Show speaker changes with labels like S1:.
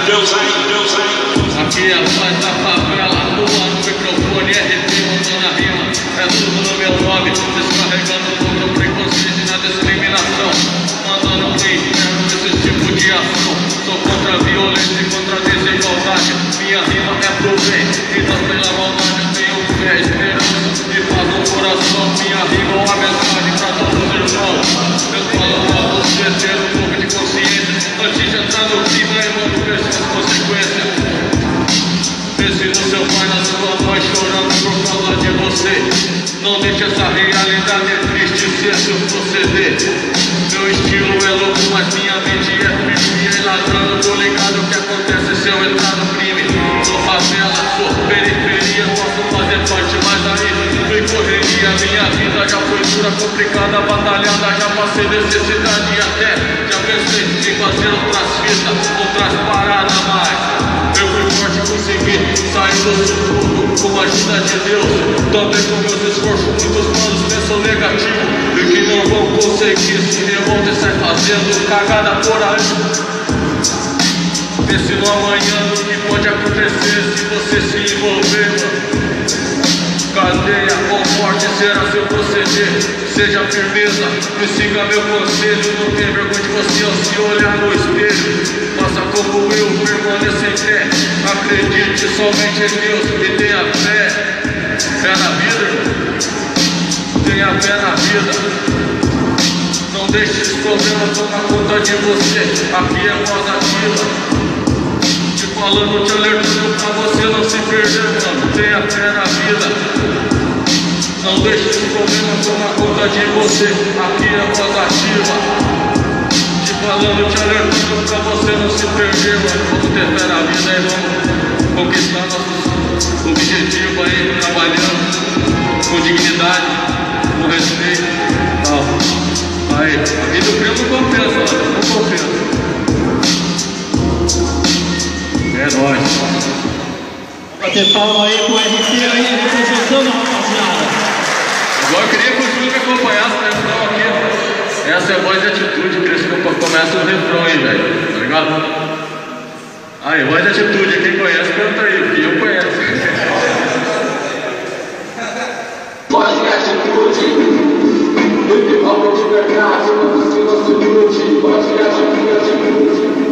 S1: Aqui é a voz da favela, atua no microfone, RT montando a rima. É tudo no meu nome, descarregando contra o preconceito e na discriminação. Mandando pro inferno esse tipo de ação. Sou contra a violência e contra a desigualdade. Minha rima é pro bem e não pela maldade. Tenho fé, esperança e paz no coração. Minha rima é uma mensagem pra todos os irmãos. Eu falo pra você ter um pouco de consciência antes de entrar no clima, irmão, pense nas consequências. Pense no seu pai, na sua mãe chorando por causa de você. Não deixe essa realidade entristecer seu proceder. Meu estilo é louco, mas minha mente é firme. E ladrando, tô ligado o que acontece se eu entrar no crime. Sou favela, sou periferia, posso fazer parte, mas aí foi correria. Minha vida já foi dura, complicada, batalhada. Já passei necessidade e até já pensei em fazer outras fitas, outras paradas, mas eu fui forte e consegui sair do submundo com a ajuda de Deus. Também com meus esforços, muitos planos pensam negativo e que não vão conseguir, se revolta e sai fazendo cagada por aí. Pense no amanhã, no que pode acontecer se você se envolver. Cadeia ou morte será seu proceder. Seja firmeza e siga meu conselho. Não tenha vergonha de você ao se olhar no espelho. Faça como eu, permaneça em fé. Acredite somente em Deus e tenha fé. Fé na vida, irmão. Tenha fé na vida. Não deixe os problemas tomar conta de você. Aqui é voz ativa. Te falando, te alertando pra você não se perder, mano. Tenha fé na vida. Não deixe os problemas tomar conta de você. Aqui é voz ativa. Te falando, te alertando pra você não se perder, mano. Vamos ter fé na vida e vamos conquistar nossos objetivos aí, trabalhando com dignidade, com respeito e tal. Aí, a vida do primo não compensa, mano. Não compensa. É nóis.
S2: Bater palma aí pro RT aí, representando, rapaziada.
S1: Agora eu queria que o Júlio me acompanhasse no refrão aqui. Essa é a voz de atitude, por isso que começa o refrão aí, velho. Tá ligado? Aí, voz de atitude, quem conhece, canta aí, porque eu conheço.
S3: Voz de atitude, hip hop de verdade, não se ilude. Voz de atitude.